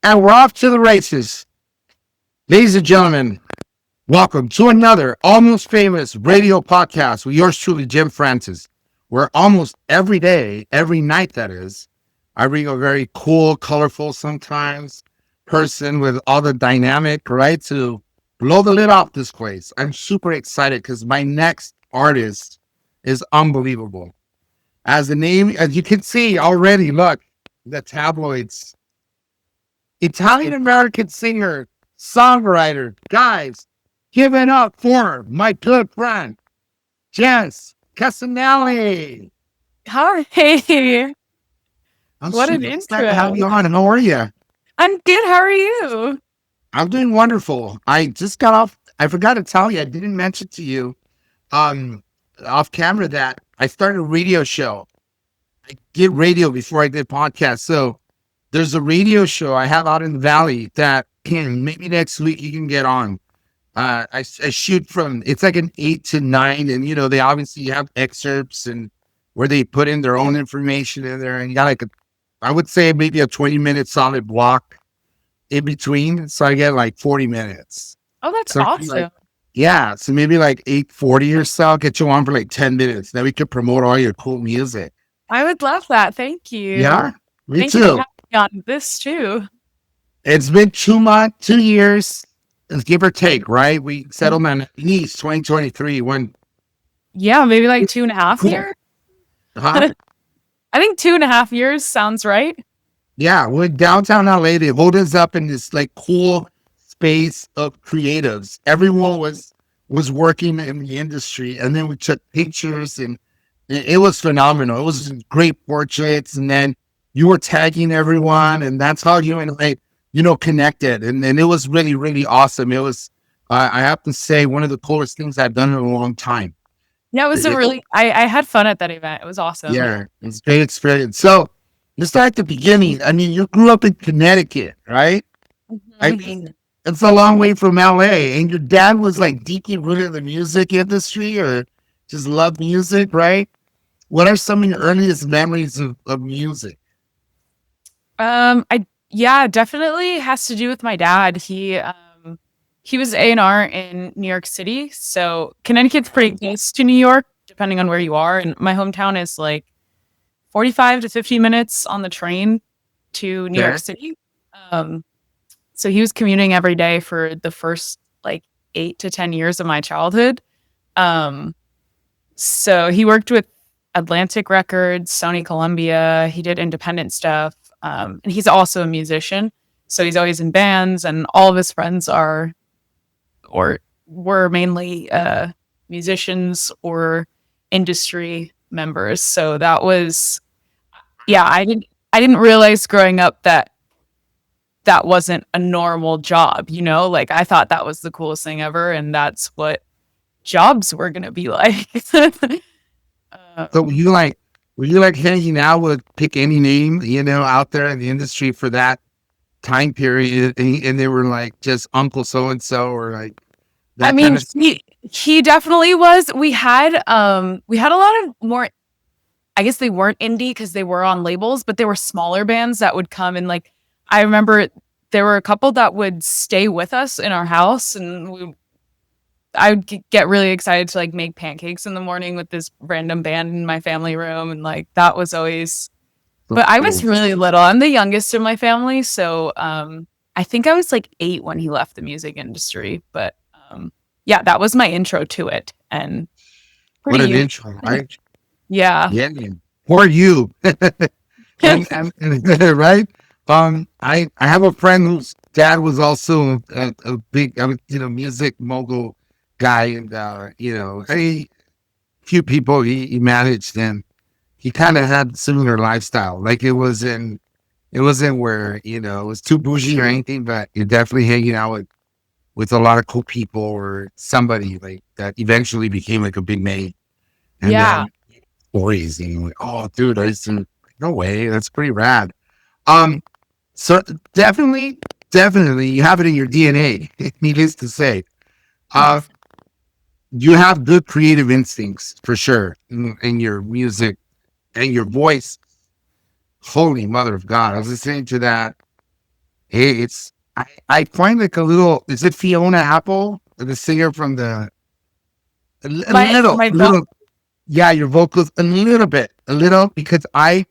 And we're off to the races. Ladies and gentlemen, welcome to another Almost Famous radio podcast with yours truly, Jim Francis, where almost every day, every night that is, I bring a very cool, colorful sometimes person with all the dynamic, right, to blow the lid off this place. I'm super excited because my next artist is unbelievable. As you can see already, look, the tabloids. Italian American singer, songwriter. Guys, give it up for my good friend, Jess Casinelli. Hi. I'm What an super excited to have intro. you on. How are you? I'm good. How are you? I'm doing wonderful. I just got off. I forgot to tell you, I didn't mention to you um, off camera that I started a radio show. I did radio before I did podcasts. So there's a radio show I have out in the valley that maybe next week you can get on. I shoot from, it's like an 8 to 9, and they obviously have excerpts and where they put in their own information in there, and you got like I would say maybe a 20-minute solid block in between, so I get like 40 minutes. Oh, that's So awesome. yeah, so maybe like 8:40 or so, I'll get you on for like 10 minutes. Then we could promote all your cool music. I would love that. Thank you. Yeah, me Thank you for too. having me on this too. It's been 2 months, 2 years, give or take, right? We settled on Nice 2023 when, Yeah, maybe like 2.5 cool. years. Huh? I think 2.5 years sounds right. Yeah, we're downtown LA. They hold us up in this like cool space of creatives. Everyone was working in the industry, and then we took pictures, and it was phenomenal. It was great portraits, and then you were tagging everyone, and that's how you and I, connected, and it was really really awesome. It was, I have to say, one of the coolest things I've done in a long time. Yeah, it was a It- really, I had fun at that event. It was awesome. yeah, it's a great experience. So let's start at the beginning. I mean, you grew up in Connecticut, right? I Mhm. mean, it's a long way from LA. And your dad was like deeply rooted in the music industry or just loved music, right? What are some of your earliest memories of music? Yeah, definitely has to do with my dad. He was A&R in New York City, so Connecticut's pretty close to New York, depending on where you are. And my hometown is like 45 to 50 minutes on the train to New York Okay. City. Um, so he was commuting every day for the first like 8 to 10 years of my childhood. Um, so he worked with Atlantic Records, Sony Columbia. He did independent stuff. And he's also a musician. So he's always in bands, and all of his friends are or were mainly musicians or industry members. So that was, yeah, I didn't realize growing up that that wasn't a normal job, like I thought that was the coolest thing ever, and that's what jobs were going to be like. So um, were you like hanging out with pick any name, out there in the industry for that time period, and they were like just Uncle so and so or like I that kind mean, of he definitely was. We had a lot of more, I guess they weren't indie because they were on labels, but they were smaller bands that would come and like I remember there were a couple that would stay with us in our house, and I would get really excited to like make pancakes in the morning with this random band in my family room, and like that was always. But I was cool. really little. I'm the youngest in my family, so I think I was like 8 when he left the music industry. But yeah, that was my intro to it, and What pretty an unique. intro, right? Yeah. Yeah, man. Who are you? and right? I have a friend whose dad was also a big, music mogul guy, and a few people he managed, and he kind of had similar lifestyle. Like it wasn't where it was too bougie or anything, but you're definitely hanging out with a lot of cool people or somebody like that eventually became like a big name, and Yeah. then stories, like, oh, dude, no way, that's pretty rad. Um, so definitely, you have it in your DNA. Needless to say, uh, you have good creative instincts for sure in your music and your voice. Holy mother of God! I was listening to that Hey, I find like a little. Is it Fiona Apple, the singer from a My vocal. little? Yeah, your vocals a little, because I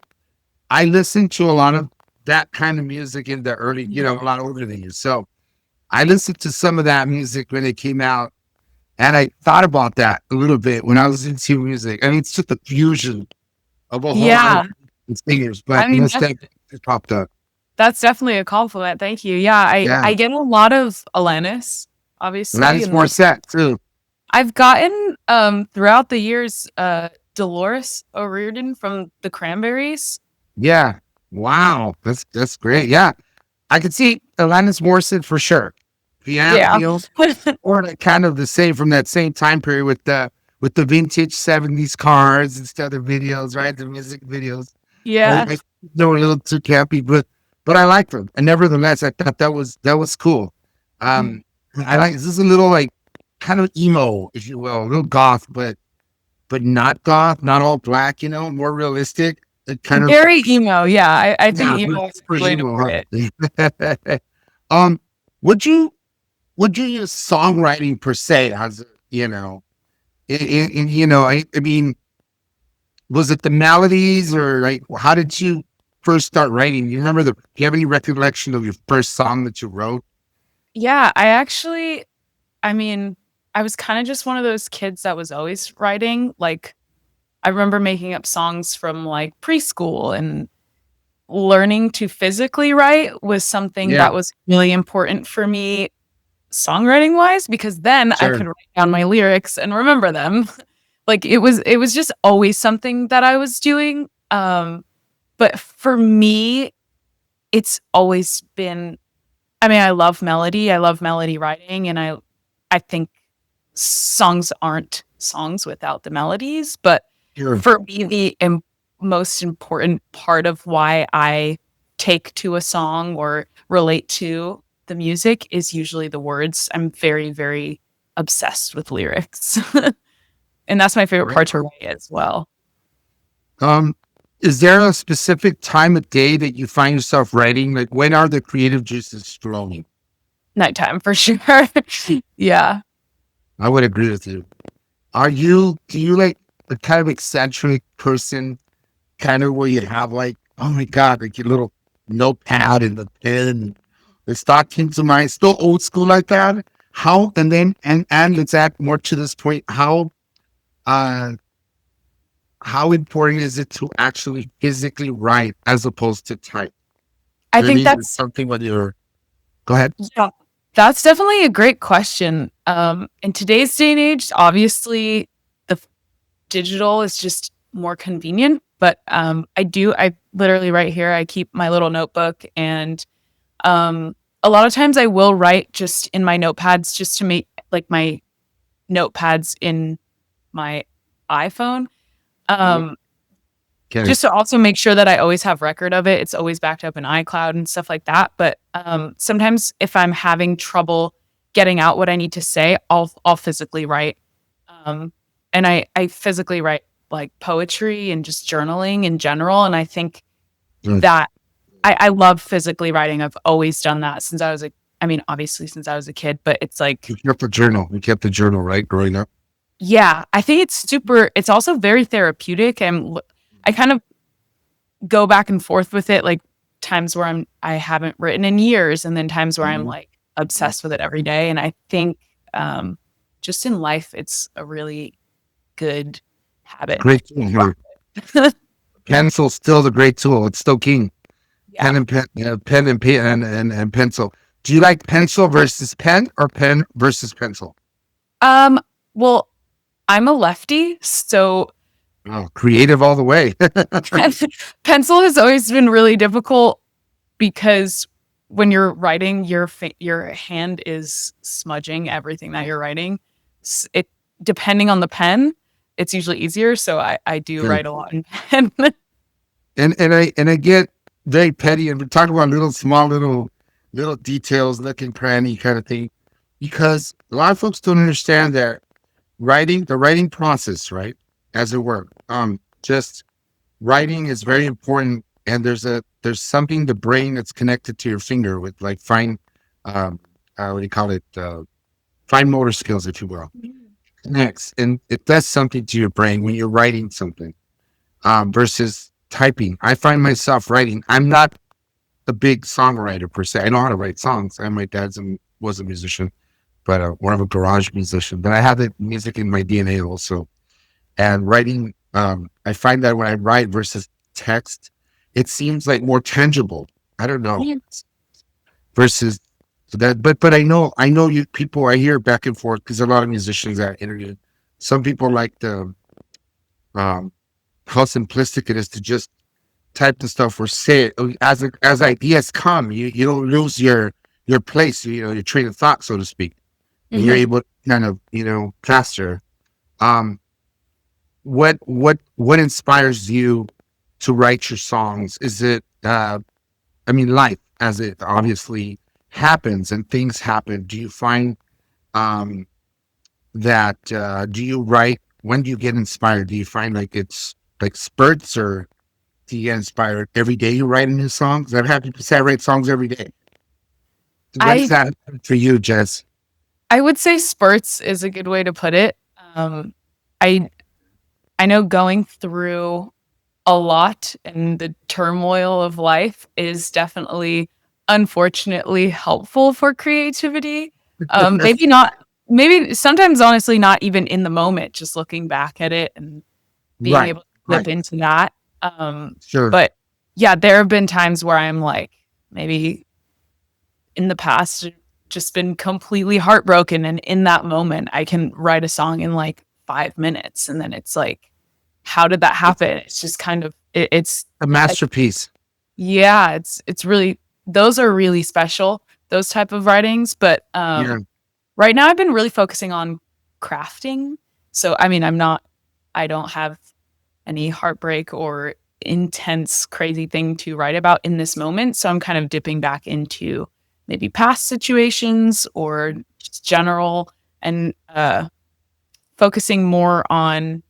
listened to a lot of that kind of music in the early, a lot older than you. So I listened to some of that music when it came out, and I thought about that a little bit when I was into music. I mean, it's just a fusion of a whole lot of Yeah. singers, I but mean, nostalgia just popped up. that's definitely a compliment. Thank you. Yeah, Yeah, I get a lot of Alanis, and that obviously, is and more like set too. I've gotten throughout the years Dolores O'Riordan from the Cranberries. Yeah, wow, that's great. Yeah, I could see Alanis Morissette for sure. Yeah, Yeah. or like kind of the same from that same time period with the vintage '70s cars and stuff, the videos, right? The music videos. Yeah. They were a little too campy, but I liked them. And nevertheless, I thought that was cool. Mm. Um, I like this is a little like kind of emo, if you will, a little goth, but not goth, not all black. More realistic. It kind of Very emo. Yeah, I think yeah, emo is for the way to emo, put it. huh? Would you use songwriting per se as I mean, was it the melodies or like how did you first start writing? Do you have any recollection of your first song that you wrote? Yeah, I mean, I was kind of just one of those kids that was always writing. Like, I remember making up songs from like preschool, and learning to physically write was something Yeah, that was really important for me songwriting wise, because then I sure. could write down my lyrics and remember them. Like it was just always something that I was doing. But for me, it's always been, I mean, I love melody. I love melody writing, and I think songs aren't songs without the melodies, but Sure. for me the most important part of why I take to a song or relate to the music is usually the words. I'm very, very obsessed with lyrics. And that's my favorite Great. part to write as well. Um, is there a specific time of day that you find yourself writing? Like when are the creative juices flowing? Nighttime for sure. Yeah. I would agree with you. Do you like the kind of eccentric person, kind of where you have like, oh my God, like your little notepad and the pen, the stock came to mind, still old school like that? How, and then, and let's add more to this point, uh, how important is it to actually physically write as opposed to type? I Do you think need that's something when you're, go ahead. Yeah, that's definitely a great question. In today's day and age, obviously, the digital is just more convenient. But I literally right here, I keep my little notebook, and a lot of times I will write just in my notepads, just to make like my notepads in my iPhone. Yeah. Um, Okay. just to also make sure that I always have record of it. It's always backed up in iCloud and stuff like that. But sometimes if I'm having trouble getting out what I need to say, I'll physically write. Um, and I physically write like poetry and just journaling in general. And I think Good. that I love physically writing. I've always done that since I mean, obviously since I was a kid, but it's like, You kept the journal. You kept the journal, right? Growing up. yeah, I think it's also very therapeutic. I kind of go back and forth with it, like times where I haven't written in years, and then times where I'm Mhm. like obsessed with it every day. And I think just in life, it's a really good habit. Great tool. Huh? Pencil's still the great tool. It's still king. Yeah. Pen and pen and pencil. Do you like pencil versus pen or pen versus pencil? Um. Well, I'm a lefty, so Oh, creative all the way. pencil has always been really difficult because when you're writing, your hand is smudging everything that you're writing. It depending on the pen, it's usually easier. So I do Good. write a lot in pen. And I get very petty, and we're talking about little details, looking cranny kind of thing, because a lot of folks don't understand that the writing process, right, as it were, just writing is very important and there's something the brain that's connected to your finger with like fine, what do you call it? Fine motor skills, if you will. Next, and it does something to your brain when you're writing something, versus typing. I find myself writing. I'm not a big songwriter per se. I know how to write songs. And my dad's was a musician, but more of a garage musician. But I have the music in my DNA also. And writing, I find that when I write versus text, it seems like more tangible. I don't know. Versus that, but I know you people. I hear back and forth because a lot of musicians that I interviewed, some people like the um, how simplistic it is to just type the stuff or say it as ideas come. You don't lose your place, your train of thought, so to speak, and you're Mhm. able to kind of faster. Um, what inspires you to write your songs? Is it I mean, life as it obviously happens and things happen. Do you find um that do you write when do you get inspired? Do you find like it's like spurts, or do you get inspired every day you write a new song? 'Cause I've had people say I write songs every day. When's I that for you, Jess? I would say spurts is a good way to put it. I I know going through a lot and the turmoil of life is definitely, unfortunately, helpful for creativity. Maybe not, maybe sometimes honestly not even in the moment, just looking back at it and being Right, able to right, slip into that. Um, sure, but yeah, there have been times where I'm like, maybe in the past, just been completely heartbroken. And in that moment, I can write a song in like 5 minutes. And then it's like, how did that it's happen? It's just kind of, it's, a masterpiece. yeah, it's really, those are really special, those type of writings. But Yeah, right now I've been really focusing on crafting. So, I mean, I don't have any heartbreak or intense, crazy thing to write about in this moment. So I'm kind of dipping back into maybe past situations or just general and focusing more on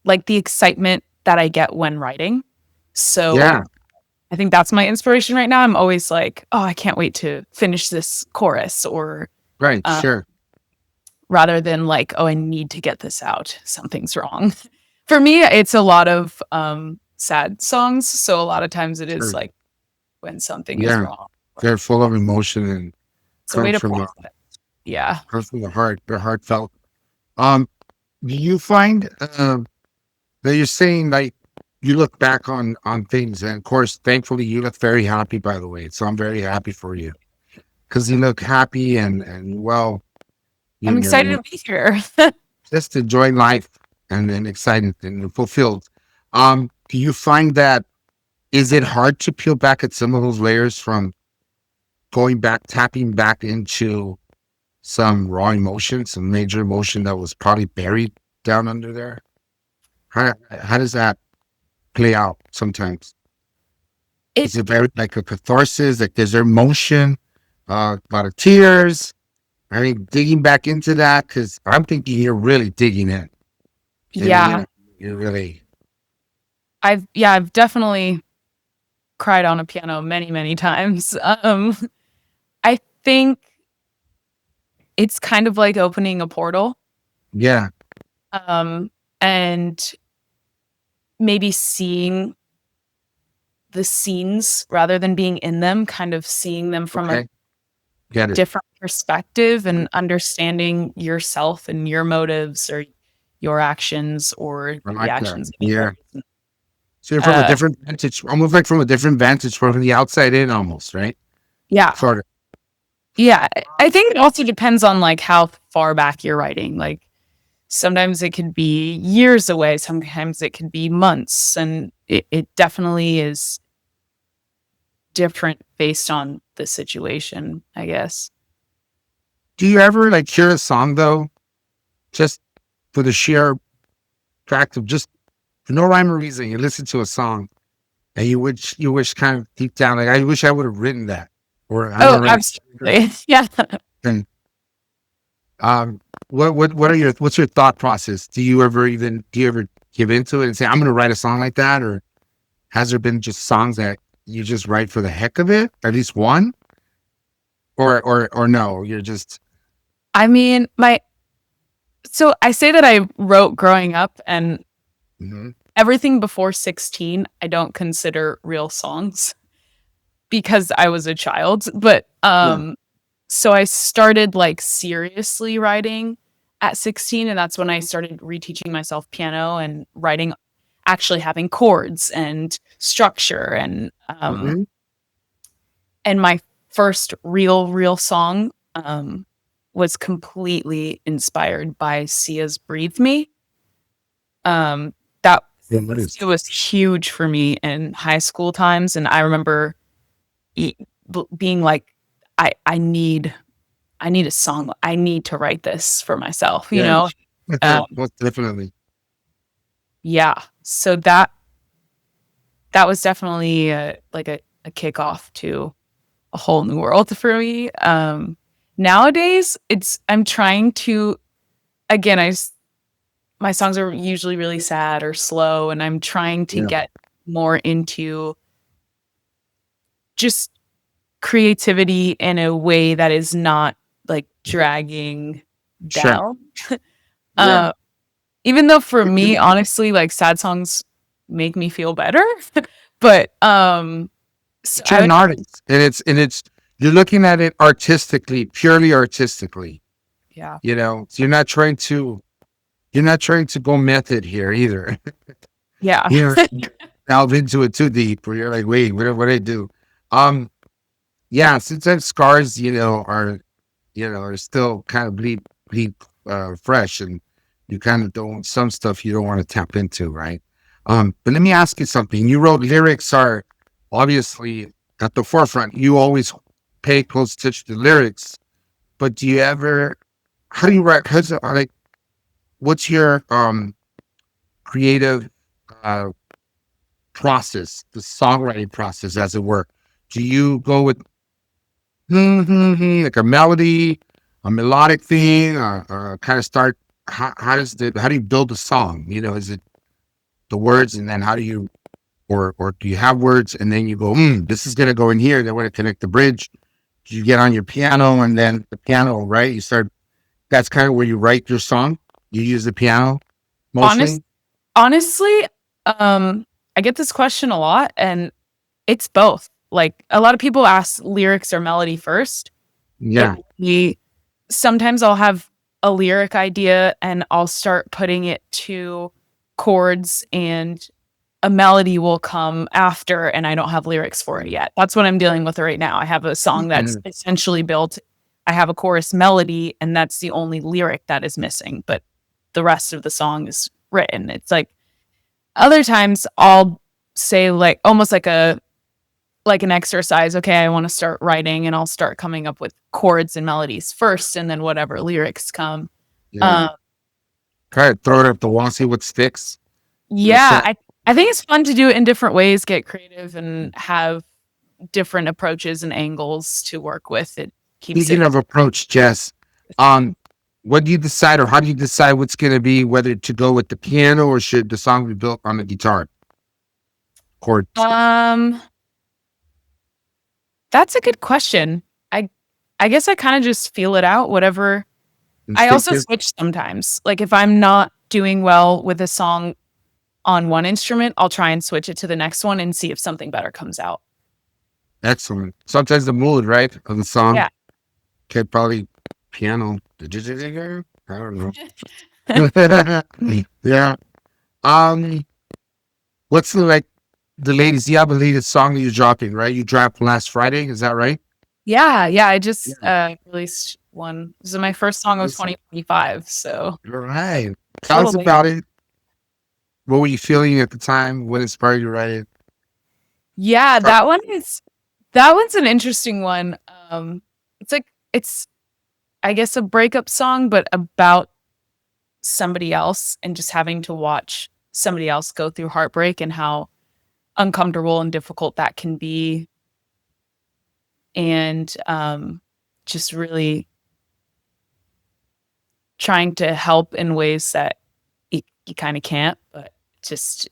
like the excitement that I get when writing. So yeah, I think that's my inspiration right now. I'm always like, oh, I can't wait to finish this chorus, or right, uh, sure, rather than like, oh, I need to get this out. Something's wrong. For me, it's a lot of sad songs. So a lot of times it is sure, like when something is yeah. wrong. They're full of emotion and It's a way comes to from the process. Yeah. heart. They're heartfelt. Um, do you find that you're saying like you look back on things, and of course, thankfully, you look very happy. By the way, so I'm very happy for you because you look happy and well, I'm excited you to be here. just enjoying life and excited and fulfilled. Do you find that is it hard to peel back at some of those layers from going back, tapping back into some raw emotion, some major emotion that was probably buried down under there? How does that play out sometimes? It Is it very like a catharsis? Like there's emotion, a lot of tears. I mean, digging back into that because I'm thinking you're really digging in, and yeah. you're really I've definitely cried on a piano many, many times. I think it's kind of like opening a portal. yeah, Um, and maybe seeing the scenes rather than being in them, kind of seeing them from a okay, get it. different perspective and understanding yourself and your motives or your actions or I the like that. actions of Yeah. others. So you're from a Uh, different vantage, almost like from a different vantage, from the outside in, almost, right? yeah. Sort of. Yeah. I think it also depends on like how far back you're writing. Like sometimes it could be years away, sometimes it could be months. And it definitely is different based on the situation, I guess. Do you ever like hear a song though, just for the sheer fact of just for no rhyme or reason, you listen to a song and you wish kind of deep down, like I wish I would have written that, or I Oh, don't know. absolutely. Yeah. And what's your thought process? Do you ever give into it and say I'm going to write a song like that, or has there been just songs that you just write for the heck of it? At least one? Or no, you're just I mean, so I say that I wrote growing up, and mhm, everything before 16, I don't consider real songs because I was a child. But yeah. so I started like seriously writing at 16, and that's when I started reteaching myself piano and writing, actually having chords and structure, Mhm. and my first real song was completely inspired by Sia's Breathe Me. That Yeah, what is it was huge for me in high school times, and I remember e- being like, I need a song. I need to write this for myself, you yeah. know? Um, Most definitely. yeah. So that was definitely like a kickoff to a whole new world for me. Nowadays, I'm trying to, again, my songs are usually really sad or slow, and I'm trying to Yeah. get more into just creativity in a way that is not like dragging Sure. down. Yeah. Uh, Even though for me, honestly, like sad songs make me feel better. But so But I you're an would, artist, and it's you're looking at it artistically, purely artistically. yeah, So you're not trying to go method here either. yeah, You're delve into it too deep, where you're like, wait, what do I do? Um, yeah, sometimes scars, are still kind of bleed fresh, and you kind of don't some stuff you don't want to tap into, right? But let me ask you something. You wrote lyrics are obviously at the forefront. You always pay close attention to lyrics, but do you ever? How do you write? What's your creative uh process, the songwriting process, as it were? Do you go with like a melody, a melodic thing, or kind of start? How do you build a song? Is it the words, and then how do you, or do you have words and then you go, this is gonna go in here. Then want to connect the bridge. You get on your piano, and then the piano, right? You start. That's kind of where you write your song. You use the piano honest, mostly. honestly, I get this question a lot, and it's both. Like a lot of people ask lyrics or melody first. It Yeah, we Sometimes I'll have a lyric idea and I'll start putting it to chords, and a melody will come after, and I don't have lyrics for it yet. That's what I'm dealing with right now. I have a song that's Mhm. essentially built. I have a chorus melody, and that's the only lyric that is missing, but the rest of the song is written. It's like other times I'll say like almost like an exercise. Okay, I want to start writing, and I'll start coming up with chords and melodies first, and then whatever lyrics come. Yeah. Um, Kind of throw it up the wall, see what sticks. In a yeah, sense. I think it's fun to do it in different ways, get creative, and have different approaches and angles to work with. It keeps Speaking it. of approach, Jess, um, what do you decide, or how do you decide what's going to be, whether to go with the piano or should the song be built on the guitar chords Um, that's a good question. I I guess I kind of just feel it out. Whatever. I also instinctive? switch sometimes. Like if I'm not doing well with a song on one instrument, I'll try and switch it to the next one and see if something better comes out. Excellent. Sometimes the mood, right, of the song. Yeah. Okay, probably piano. I don't know. Yeah. Um, what's the latest? You have a latest song that you're dropping, right? You dropped last Friday, is that right? Yeah, I just Yeah. released one. This is my first song of Listen. 2025, so All right. a Tell little us late. about it. What were you feeling at the time? What inspired you to write it? Yeah, Start. that one's an interesting one. It's like it's I guess a breakup song, but about somebody else and just having to watch somebody else go through heartbreak and how uncomfortable and difficult that can be, and just really trying to help in ways that you kind of can't, but just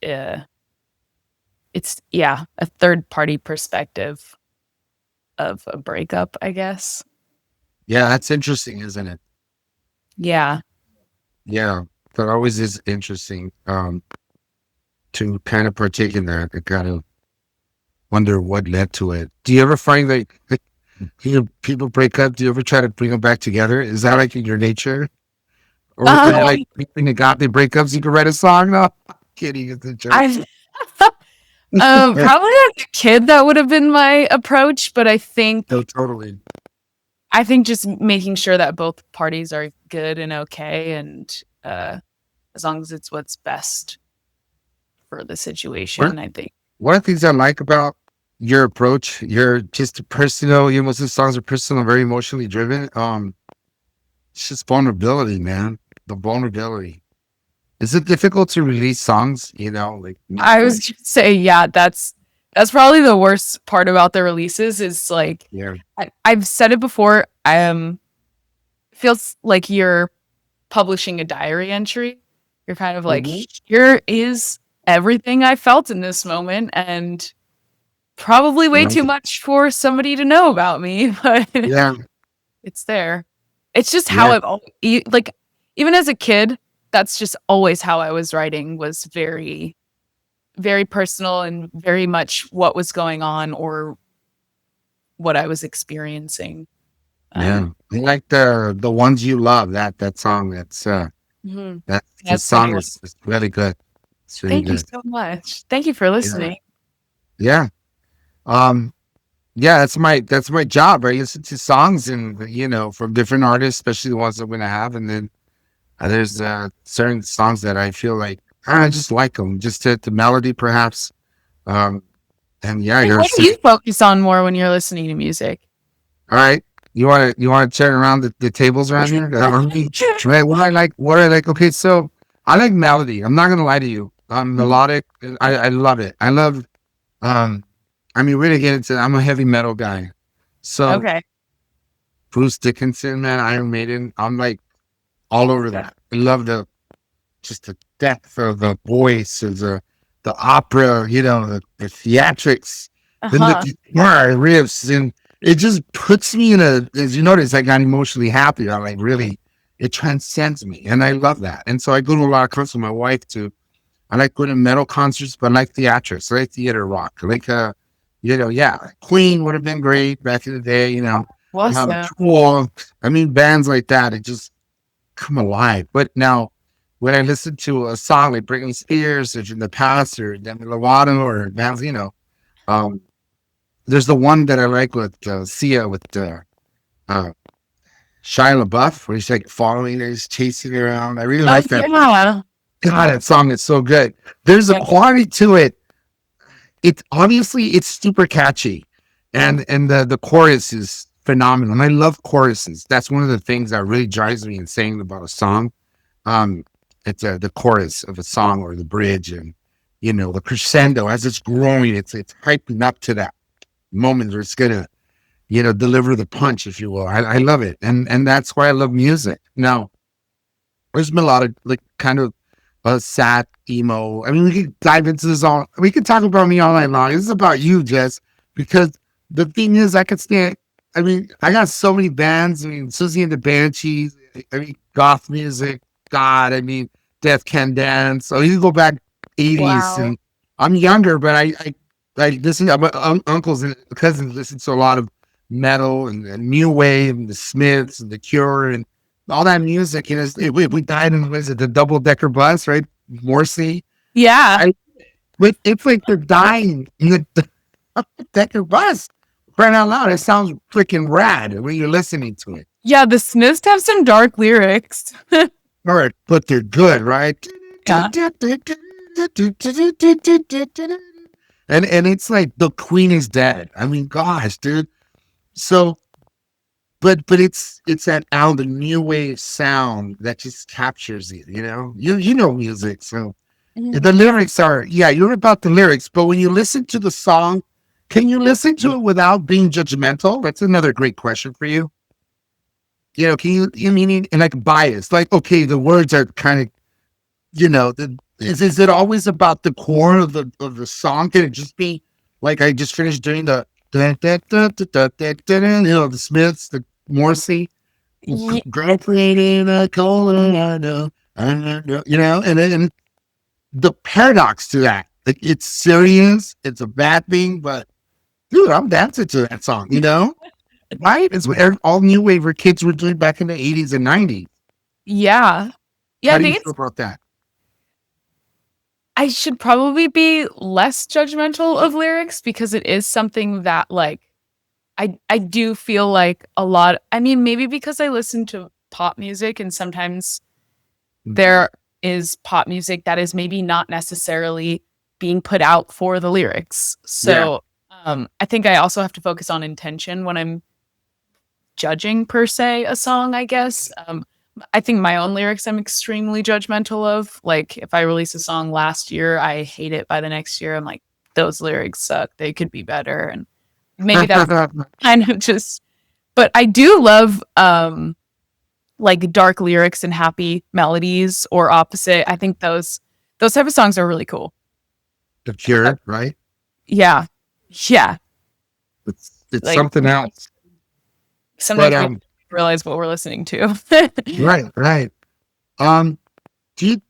it's a third party perspective of a breakup, I guess. Yeah, that's interesting, isn't it? Yeah. Yeah, that always is interesting. To kind of partake in that, I kind of wonder what led to it. Do you ever find that people break up? Do you ever try to bring them back together? Is that like in your nature, or is it Um, like when they got they breakups, you can write a song? No, I'm kidding. It's a joke. I've probably as a kid that would have been my approach, but No, totally. I think just making sure that both parties are good and okay, and as long as it's what's best for the What situation, I think. One of the things I like about your approach, you're just personal. Most of the songs are personal, very emotionally driven. It's just vulnerability, man. The vulnerability. Is it difficult to release songs? Like I was gonna say, yeah, that's probably the worst part about the releases is like yeah, I've said it before. Feels like you're publishing a diary entry. You're kind of like, mhm, here is everything I felt in this moment, and probably way right, too much for somebody to know about me, but yeah, it's there. It's just how yeah, like, even as a kid, that's just always how I was writing, was very, very personal and very much what was going on or what I was experiencing. yeah. Um, I like the ones you love. That song. mhm. That the That's the song one. is really good. It's really Thank you good. so much. Thank you for Yeah, listening. yeah. Um, yeah. That's my job. Right, listen to songs and from different artists, especially the ones I'm gonna have, and then there's certain songs that I feel like I just like them, just the melody, perhaps. Um, and yeah, Like, you're what do you focus on more when you're listening to music? all right. You want to turn around the tables around here? Right. What I like? Okay, so I like melody. I'm not gonna lie to you. Melodic. I love it. I love. Um, I mean, really get into. I'm a heavy metal guy. So Okay. Bruce Dickinson, man, Iron Maiden. I'm like all over that. I love just the depth of the voice, and the opera, the theatrics, then the Uh-huh. guitar riffs, and it just puts me in as you notice, I got emotionally happy. I like really, it transcends me, and I love that. And so I go to a lot of concerts with my wife too. I like going to metal concerts, but I like theatrics. I like theater rock. I like, yeah, Queen would have been great back in the day. Awesome. Tool. I mean, bands like that. It just come alive. But now, when I listen to a song like Britney Spears or in the past or Demi Lovato or bands, um, there's the one that I like with Sia with uh, Shia LaBeouf, where he's like following her, he's chasing her around. I really Oh like that. yeah. God, that song is so good. There's a Yeah. quality to it. It's super catchy, and the chorus is phenomenal. And I love choruses. That's one of the things that really drives me insane about a song. Um, it's the chorus of a song or the bridge, and the crescendo as it's growing. It's hyping up to that moment where it's gonna deliver the punch, if you will. I love it, and that's why I love music. Now, there's been a lot of like kind of sad emo. I mean, we could dive into this all. We could talk about me all night long. This is about you, Jess, because the thing is, I could stand. I mean, I got so many bands. I mean, Susie and the Banshees. I mean, goth music. God, I mean, Death Can Dance. So you go back 80s, Wow. and I'm younger, but I listen. My uncles and cousins listen to a lot of metal and new wave and the Smiths and the Cure and all that music. We died in was it the double decker bus, right? Morrissey. Yeah. I but it's like they're dying in the double decker bus. Crying out loud, it sounds freaking rad when you're listening to it. Yeah, the Smiths have some dark lyrics. All right, but they're good, right? Yeah. And it's like the queen is dead. I mean, gosh, dude. So, but it's that out the new wave sound that just captures it. You know music, so Mhm. the lyrics are you're about the lyrics, but when you listen to the song, can you listen to it without being judgmental? That's another great question for you. Can you mean and like bias? Like, okay, the words are kind of, the is it always about the core of the song? Can it just be like I just finished doing the the Smiths, the Morrissey, Ye- graduated in a Colorado, and the paradox to that, like it's serious, it's a bad thing, but dude, I'm dancing to that song, right? It's what all new wave kids were doing back in the 80s and 90s. yeah. Yeah, How I do you think feel about that? I should probably be less judgmental of lyrics because it is something that like I do feel like a lot. I mean, maybe because I listen to pop music and sometimes there is pop music that is maybe not necessarily being put out for the lyrics. Yeah. So I think I also have to focus on intention when I'm judging per se a song, I guess. I think my own lyrics I'm extremely judgmental of. Like if I release a song last year, I hate it by the next year. I'm like, those lyrics suck. They could be better. And maybe that's kind of just, but I do love like dark lyrics and happy melodies or opposite. I think those type of songs are really cool. The Cure, right? Yeah. Yeah. It's Like something else. sometimes But we don't realize what we're listening to. right. Um, do you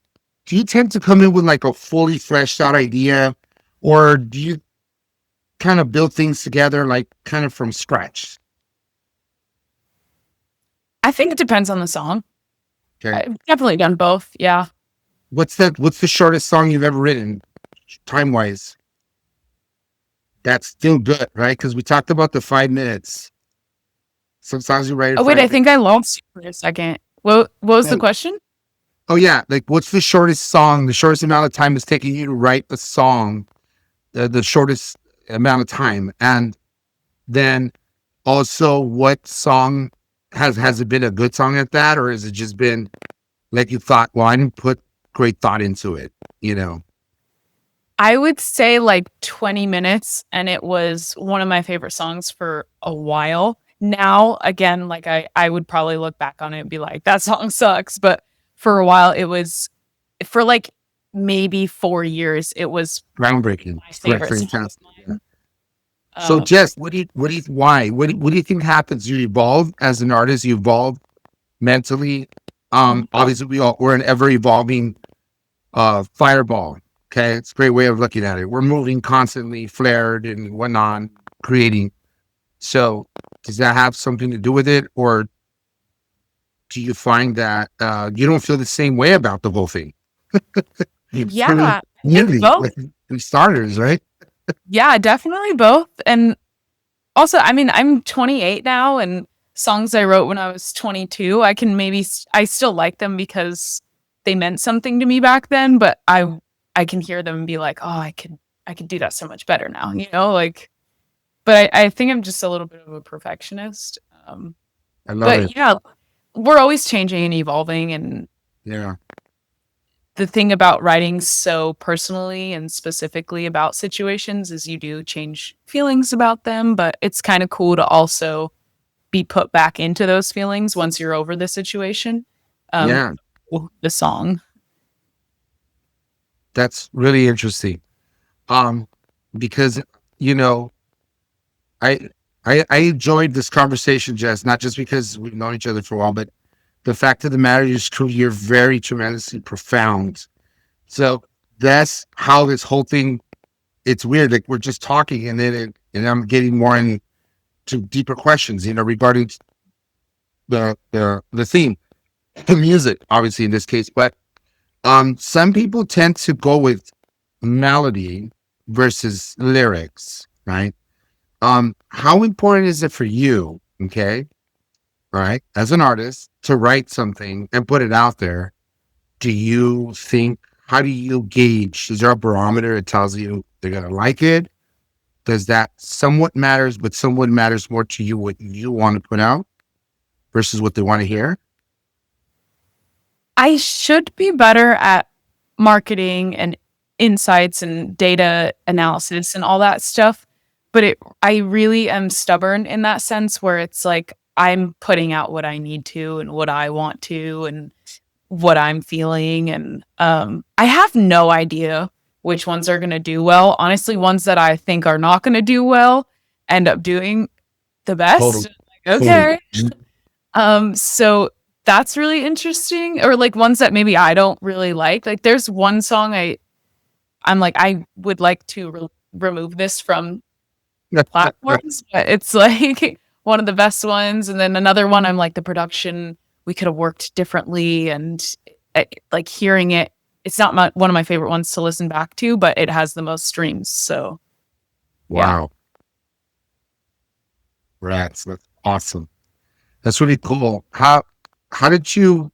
do you tend to come in with like a fully fleshed out idea, or do you kind of build things together like kind of from scratch? I think it depends on the song. Okay. I've definitely done both. Yeah. What's the shortest song you've ever written, time wise? That's still good, right? Because we talked about the 5 minutes. Sometimes you write it Oh wait, I 5 minutes. think I lost you for a second. What was the Oh, question? oh yeah, like what's the shortest song? The shortest amount of time it's taking you to write a song, the shortest amount of time, and then also what song has it been a good song at that, or has it just been like you thought? Well, I didn't put great thought into it, you know. I would say like 20 minutes, and it was one of my favorite songs for a while. Now, again, like I would probably look back on it and be like, that song sucks. But for a while, it was for like maybe 4 years, it was Groundbreaking, my right? favorite song of Fantastic. Yeah. mine. So, Um, Jess, what do you think happens? You evolve as an artist. You evolve mentally. Obviously, we're an ever evolving fireball. Okay, it's a great way of looking at it. We're moving constantly, flared and whatnot, creating. So, does that have something to do with it, or do you find that you don't feel the same way about the whole thing? yeah, I think Really, both. like we starters, right? Yeah, definitely both. And also, I mean, I'm 28 now, and songs I wrote when I was 22, I can maybe I still like them because they meant something to me back then, but I can hear them and be like, "Oh, I could do that so much better now," like but I think I'm just a little bit of a perfectionist. I love it. But yeah, we're always changing and evolving, and Yeah, the thing about writing so personally and specifically about situations is you do change feelings about them, but it's kind of cool to also be put back into those feelings once you're over the situation. Um, yeah, the song. that's really interesting. Um, because you know, I I enjoyed this conversation, Jess, not just because we've known each other for a while, but the fact of the matter is true. You're very tremendously profound. So that's how this whole thing. It's weird. Like we're just talking, and and I'm getting more into deeper questions, regarding the theme, the music, obviously in this case. But some people tend to go with melody versus lyrics, right? How important is it for you, okay, right, as an artist to write something and put it out there? Do you think, how do you gauge? Is there a barometer that tells you they're gonna like it? Does that somewhat matters, but somewhat matters more to you what you want to put out versus what they want to hear? I should be better at marketing and insights and data analysis and all that stuff, but I really am stubborn in that sense where it's like I'm putting out what I need to and what I want to, and what I'm feeling. And I have no idea which ones are going to do well. Honestly, ones that I think are not going to do well end up doing the Total. best. Like, Totally. okay. So that's really interesting. Or like ones that maybe I don't really like. Like there's one song I'm like, I would like to remove this from platforms, but it's like one of the best ones. And then another one, I'm like, the production, we could have worked differently. And like hearing it, it's not one of my favorite ones to listen back to, but it has the most streams. So, yeah. Wow. Rats. That's awesome. That's really cool. How did you,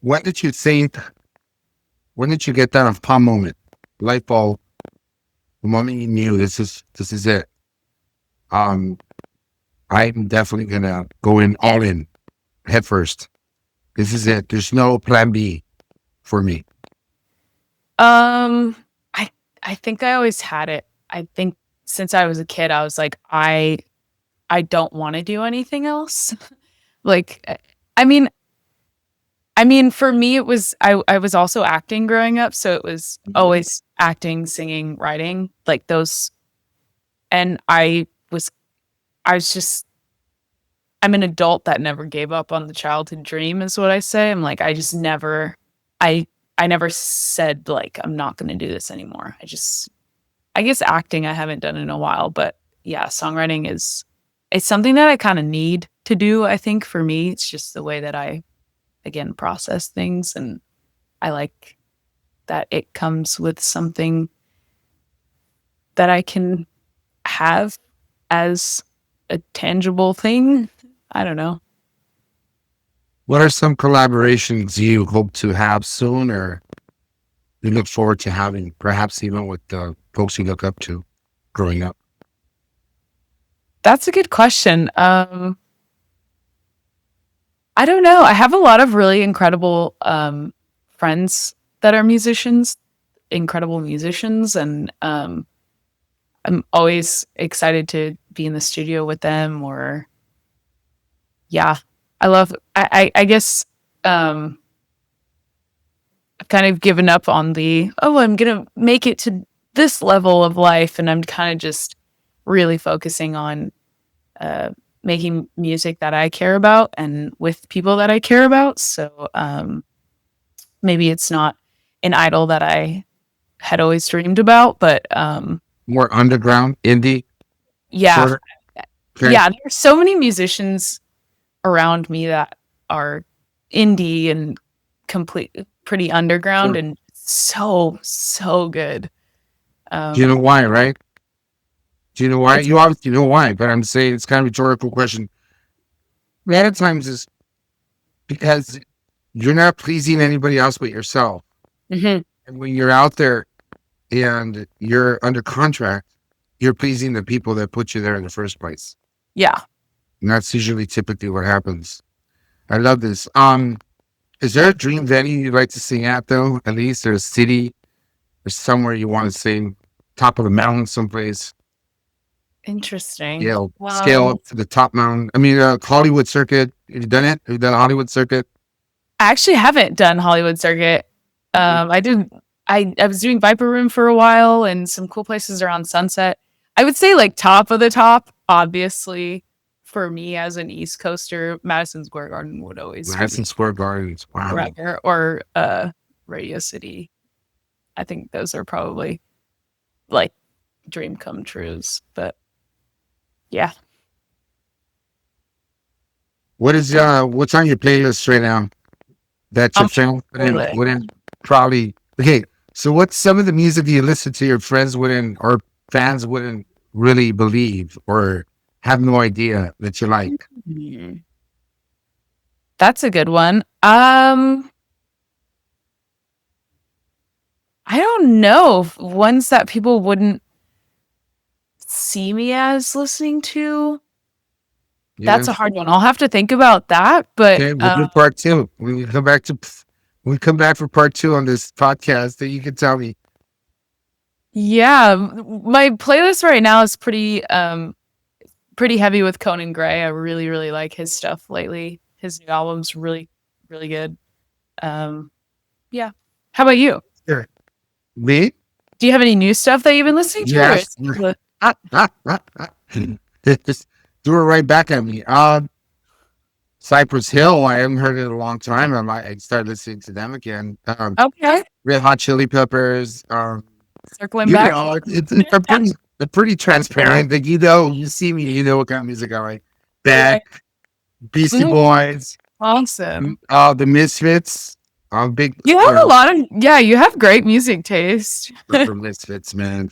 when did you think, when did you get that aha moment? Light bulb, the moment you knew this is it. I'm definitely gonna go in all in head first. This is it. There's no plan B for me. Um, I think I always had it. I think since I was a kid, I was like, I don't want to do anything else. Like, I mean, for me, it was I was also acting growing up, so it was always acting, singing, writing, like those. And I was just I'm an adult that never gave up on the childhood dream, is what I say. I'm like, I just never I never said like I'm not going to do this anymore. I guess acting I haven't done in a while, but yeah, songwriting it's something that I kind of need to do. I think for me, it's just the way that I again process things, and I like that it comes with something that I can have as a tangible thing. I don't know. What are some collaborations you hope to have soon, or you look forward to having, perhaps even with the folks you look up to growing up? That's a good question. I don't know. I have a lot of really incredible friends that are musicians, incredible musicians, and I'm always excited to be in the studio with them. Or yeah, I guess I've kind of given up on the, oh, I'm gonna make it to this level of life, and I'm kind of just really focusing on making music that I care about and with people that I care about. So maybe it's not an idol that I had always dreamed about, but More underground, indie, yeah, sort of? Okay. yeah. There's so many musicians around me that are indie and pretty underground Sure. and so good. Do you know why, right? Do you know why? It's You obviously know why, but I'm saying it's kind of a rhetorical question. A lot of times is because you're not pleasing anybody else but yourself. Mhm. And when you're out there and you're under contract, you're pleasing the people that put you there in the first place. Yeah. And that's usually typically what happens. I love this. Is there a dream venue you'd like to sing at though? At least or a city or somewhere you want to sing, top of the mountain someplace. Interesting. Yeah, scale up to the top mountain. I mean, Hollywood circuit. Have you done it? Have you done a Hollywood circuit? I actually haven't done Hollywood Circuit. I did. I was doing Viper Room for a while and some cool places around Sunset. I would say like top of the top, obviously, for me as an East Coaster, Madison Square Garden would always Madison be Square Gardens. Wow. forever, or Radio City. I think those are probably like dream come trues. But yeah. What's on your playlist right now that your friends wouldn't probably okay. So what's some of the music you listen to your friends wouldn't or fans wouldn't really believe or have no idea that you like? Mhm. That's a good one. I don't know. Ones that people wouldn't see me as listening to. Yeah. That's a hard one. I'll have to think about that. But Okay, we'll do part two. When we come back for part two on this podcast, that you can tell me. yeah, my playlist right now is pretty heavy with Conan Gray. I really, really like his stuff lately. His new album's really, really good. Yeah. How about you? Sure. Me? Do you have any new stuff that you've been listening to? Yes. Just threw it right back at me. Cypress Hill, I haven't heard it in a long time. I started listening to them again. Okay. Red Hot Chili Peppers. Circling You back. know, they're pretty transparent. Like, you see me, you know what kind of music I like. Bad, Beastie Boys, Awesome. the Misfits. I'm big. You have you have great music taste. For Misfits, man.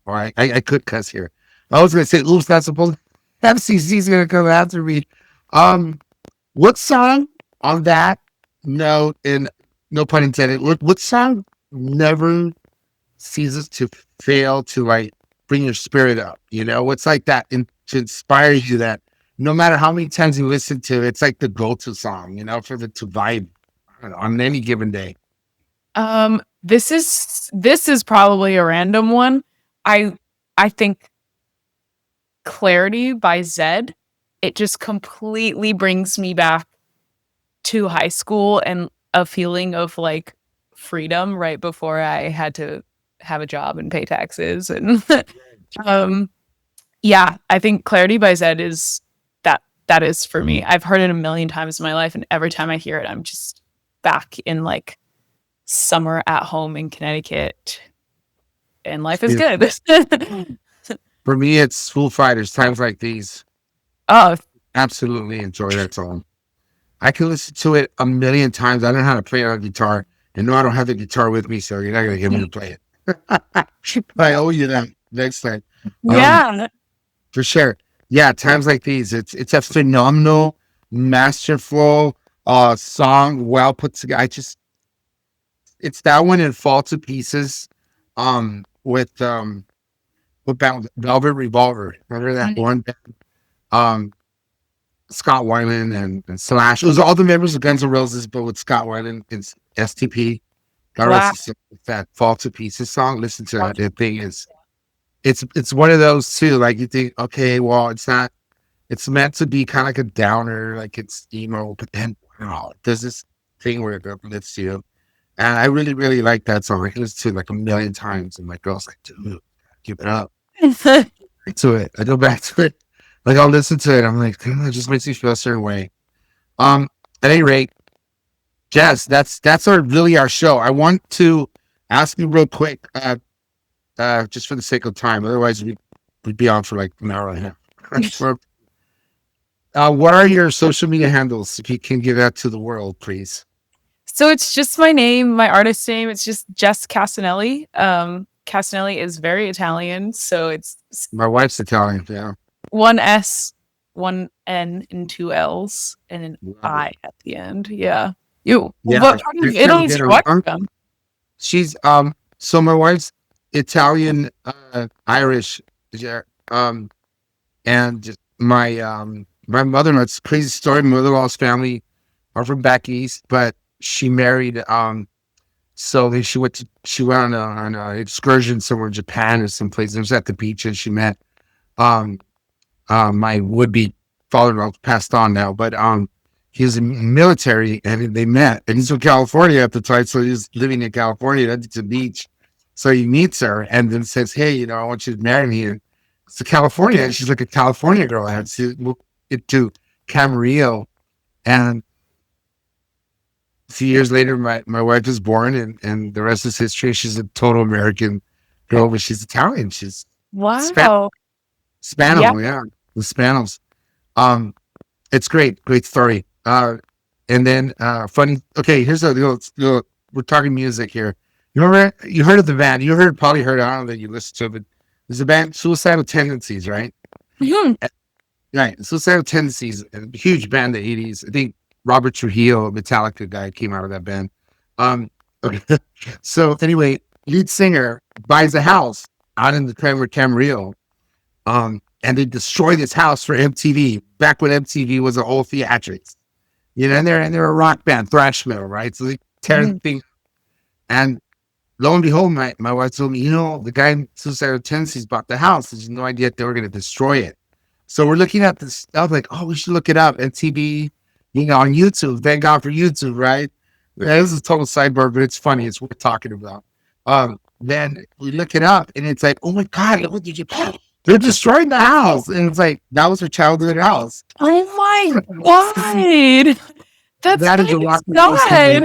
All right, I could cuss here. I was gonna say, oops, that's supposed. FCC's gonna come after me. What song on that note, and no pun intended, what song never ceases to fail to like bring your spirit up? You know, what's like that to inspire you, that no matter how many times you listen to it, it's like the go-to song, you know, for the to vibe on any given day. This is probably a random one. I think Clarity by Zed, it just completely brings me back to high school and a feeling of like freedom right before I had to have a job and pay taxes. And yeah, I think Clarity by Zed is that is for me. I've heard it a million times in my life, and every time I hear it, I'm just back in like summer at home in Connecticut, and life is good. For me, it's Foo Fighters, Times Like These. Oh, Absolutely enjoy that song. I can listen to it a million times. I don't know how to play it on guitar, and no, I don't have the guitar with me, so you're not gonna get me to play it. I owe you that next time. yeah. For sure. Yeah, Times Like These. It's a phenomenal, masterful song, well put together. It's that one in Fall to Pieces, with Velvet Revolver. Remember that one band? Scott Weiland and Slash. It was all the members of Guns N' Roses, but with Scott Weiland and STP. That Fall to Pieces song. Listen to that. The thing is, it's one of those too. Like, you think, okay, well, it's not. It's meant to be kind of like a downer, like it's emo, but then wow, there's this thing where it uplifts you. And I really, really like that song. I can listen to it like a million times, and my girl's like, dude, keep it up. Back to it. I go back to it. Like, I'll listen to it. I'm like, it just makes me feel a certain way. At any rate, Jess, that's our show. I want to ask you real quick, just for the sake of time. Otherwise, we'd be on for like an hour and a half. What are your social media handles? If you can give that to the world, please. So it's just my name, my artist name. It's just Jess Casinelli. Casinelli is very Italian, so it's My wife's Italian. Yeah. one S, one N, and two L's, and an I at the end. Yeah. You. Yeah. What part of Italy do you watch from? She's so my wife's Italian, Irish, and just my mother-in-law, it's a crazy story. My mother-in-law's family are from back east, but she married so she went on an excursion somewhere in Japan or someplace. It was at the beach, and she met my would-be father-in-law, passed on now, but he was in the military, and they met, and he's from California at the time, so he's living in California at the beach. So he meets her and then says, hey, I want you to marry me. And it's to California. And she's like a California girl. I had to move it to Camarillo. And a few years later, my wife was born, and the rest is history. She's a total American girl, but she's Italian. She's wow. Spanish, yeah, the Spanish. It's great story. And then funny. Okay, here's we're talking music here. You heard of the band? Probably heard. I don't know that you listened to it, but there's a band, Suicidal Tendencies, right? Mm-hmm. Right, Suicidal Tendencies, a huge band in the '80s. I think Robert Trujillo, Metallica guy, came out of that band. Okay. So anyway, lead singer buys a house out in the Camarillo, and they destroy this house for MTV. Back when MTV was an old theatrics, and they're a rock band, thrash metal, right? So they tear the thing, and lo and behold, my wife told me, the guy in Suicidal Tendencies bought the house. There's no idea that they were going to destroy it. So we're looking at this stuff like, oh, we should look it up. MTV, on YouTube. Thank God for YouTube, right? Yeah, this is a total sidebar, but it's funny. It's worth talking about. Then we look it up, and it's like, oh my god, look what did you? They're destroying the house, and it's like that was her childhood house. Oh my god. That's That is a kind of rock. sad.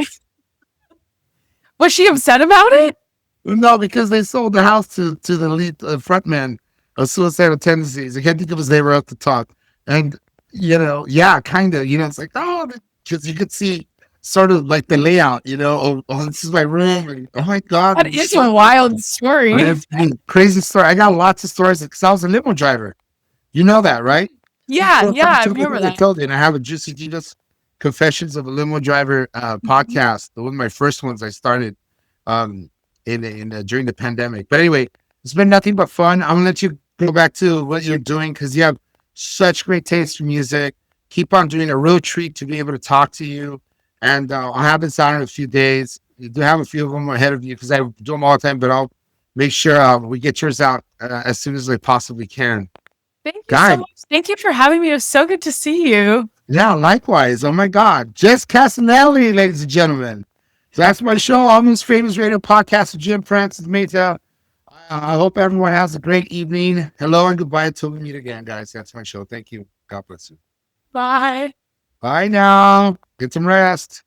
Was she upset about it? No, because they sold the house to the lead frontman of suicidal tendencies. I can't think of his name right off the top. And yeah, kind of. It's like because you could see sort of like the layout. Oh, this is my room. And, oh my god, That is a wild story. it's a crazy story. I got lots of stories because I was a limo driver. You know that, right? Yeah, I remember I that. told you, and I have a Juicy Jesus Confessions of a Limo Driver podcast. One of my first ones I started during the pandemic. But anyway, it's been nothing but fun. I'm gonna let you go back to what you're doing because you have such great taste for music. Keep on doing. A real treat to be able to talk to you. And I'll have this out in a few days. You do have a few of them ahead of you because I do them all the time, but I'll make sure we get yours out as soon as I possibly can. Thank you so much. Thank you for having me. It was so good to see you. Yeah, likewise. Oh my God. Jess Casinelli, ladies and gentlemen. So that's my show, Almost Famous Radio Podcast with Jim Francis Meta. I hope everyone has a great evening. Hello and goodbye until we meet again, guys. That's my show. Thank you. God bless you. Bye. Bye now. Get some rest.